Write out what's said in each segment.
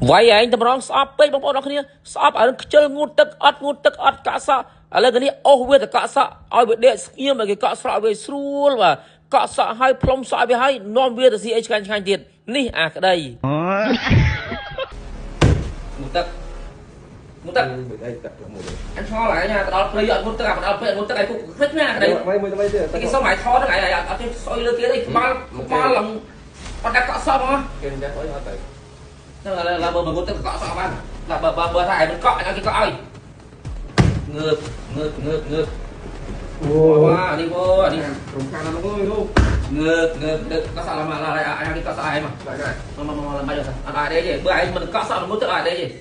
vậy anh tầm rong sọp bên bóng bóng đó kia sọp ở chơi ngút tức ớt cả sọ ở đây cái này ô về cả sọ ở bên đây nghiêm mà cái cả sọ về xuôi và cả sọ hai plom sọ về hai non về thì gì cái tiền ní à cái đây ngút tức anh cho lại nha đó bây giờ ngút tức à ngút tức này cũng thích nha cái đấy cái số mày thò cái này ở trên soi lưới kia đây ba lần bắt đặt cả sọ mà là bờ ngút tức cọ sọ bạn là bờ thải mình cọ cái cọ ngược wow đi vô đi trồng khang nó có luôn ngược có sao là anh đi có sao ai mà làm bao giờ à đây gì bữa anh mình có sao mình muốn tự à đây gì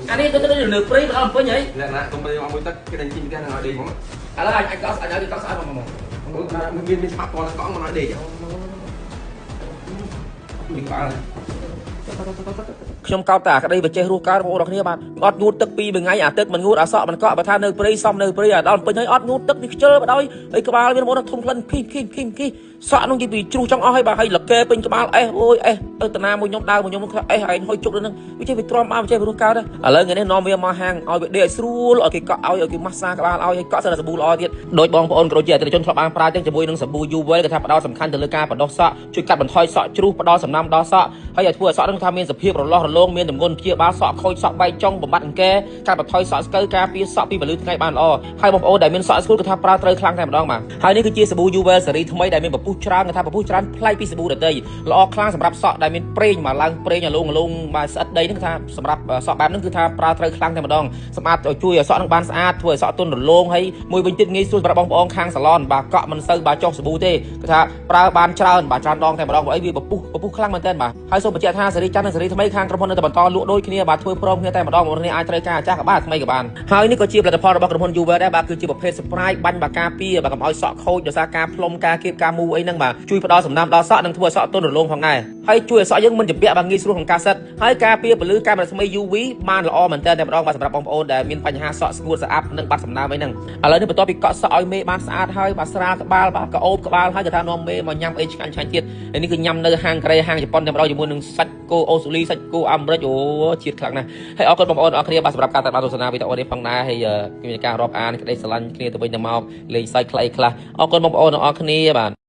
anh đi tôi được free mà không có nhảy là công ty ông mới tất cái đánh chim cái nào đi không à là anh đi có sao mà mình bắt con có mà nói đi chứ đi quaខ្ញុំកោតតាក្តីបច្ចេះរស់ការរបស់គ្នាបាទអត់ងូតទឹកពីមួយថ្ងៃអាទឹកមិនងូតអាសក់មិនកក់បើថានៅព្រៃសំនៅព្រៃអាដល់ពេញហើយអត់ងូតទឹកនេះខ្ជិលបដ ாய் ហើយក្បាលមានមកធំក្លិនភីសក់នោះនិយាយពីជ្រុះចង់អស់ហើយបាទហើយលកែពេញក្បាលអេសអូយអេសទៅតាណាមួយខ្ញុំដើរមួយខ្ញុំអេសហើយហុយជុកនឹងវាចេះវាទ្រាំអើបចេះវារស់កើតឥឡូវថ្ងៃនេះនាំវាមកហាងឲ្យវាដេកឲ្យស្រួលឲ្យគេកក់ឲ្យគេម៉ាស្សាក្បាលឲ្យកក់សិនសាប៊ូល្អទៀតដោយបងប្អូនក៏ជាអតិថិជនធ្លាប់បានប្រើទាំងជាមួយនឹងសាប៊ូ UV គេថាផ្ដោតសំខាន់ទៅលើការបដោះសក់ជួយកាត់បន្ថយសក់ជ្រុះផ្ដល់សំណើមដល់សក់ហើយឲ្យធ្វើឲ្យសក់នឹងថាមានសភាពរលាស់រលោងមានទម្ងន់ព្យាបាលសក់ខូចសក់បែកចុងបំបត្តិអង្គែកាត់បន្ថយសក់ស្កូវការពារសក់ពីពលឺថ្ងៃបានល្អហើយបងប្អូនដែលមានសក់ស្គូលគេថាប្រើត្រូវខ្លាំងតែម្ដងបាទហើយនេះគឺជាសាប៊ូ UV ស៊េរីថ្មីដែលមានពពុះច្រើនគេថាពពុះច្រើនប្លែកពីសាប៊ូដទៃល្អខ្លាំងសម្រាប់សក់ដែលមានប្រេងមកឡើងប្រេងអាលងមកស្អិតដីហ្នឹងគេថាសម្រាប់សក់បែបហ្នឹងគឺថាប្រើត្រូវខ្លាំងតែម្ដងសម្រាប់ជួយឲ្យសក់នឹងបានស្អាតធ្វើឲ្យសក់ទន់រលោងហើយមួយវិញទៀតងាយស្រួលសម្រាប់បងប្អូនខាងសាឡនបាទកក់មិនសូវបាទចុះសាប៊ូទេគេថាប្រើបានច្រើនបាទច្រើនដងតែម្ដងព្រោះអីវាពពុះខ្លាំងមែនទែនបាទហើយសូមបញ្ជាក់ថាស៊េរីចាស់និងស៊េរីថ្មីខាងក្រុមហ៊ុននៅតែបន្តលក់ដូចគ្នាបាទធ្វើព្រមគ្នាតែម្ដងបងប្អូនអាចត្រូវការអាចារ្យក៏បានថ្មីក៏បានហើយនេះក៏ជាផលិតផលរបស់ក្រុមហ៊ុន Uver ដែរបាទគឺជាប្រភេទ spray បាញ់បាការពារបាទកុំឲ្យសក់ខូចដោយសារការផ្លុំការគៀបការមូអីហ្នឹងបាទជួយផ្ដល់សំណើមដល់សក់និងធ្វើឲ្យសក់ទន់រលោងផងដែរហើយជួយឲ្យសក់យើងមិនជំពាក់បាទងាយស្រួលក្នុងការសិតហើយការពារពលឺកាំរស្មី UV បានល្អមែនទែនតែម្ដងបាទសម្រាប់បងប្អូនដែលមានបញ្ហាសក់ស្ងួតស្អាប់និងបាត់សំណើមអីហ្នឹងឥឡូវនេះបន្ទាប់ពីកក់សក់ឲ្យមេបានស្អាតហើយបាទស្រាលក្បាលបាទក្អូបក្បាលហើយគេថានាំមេមកញ៉ាំអីឆ្ងាញ់ទៀតហើយនេះគឺញ៉ាំនៅហាងកូរ៉េហាងជប៉ុនតែម្ដងជាមួយនឹងសាច់គោអូស្ត្រាលីសាច់គោអាមេរិកអូជាតិខ្លាំងណាស់ហើយអរគុណបងប្អូនអរគ្នាបាទសម្រាប់ការតាមដានទស្សនាវីដេអូនេះផងដែរហើយមានការរាប់អានក្តីស្រឡាញ់គ្នាទៅវិញទៅមកលេងសើចខ្លីខ្លះអរគុណបងប្អូនទាំងអស់គ្នាបាទ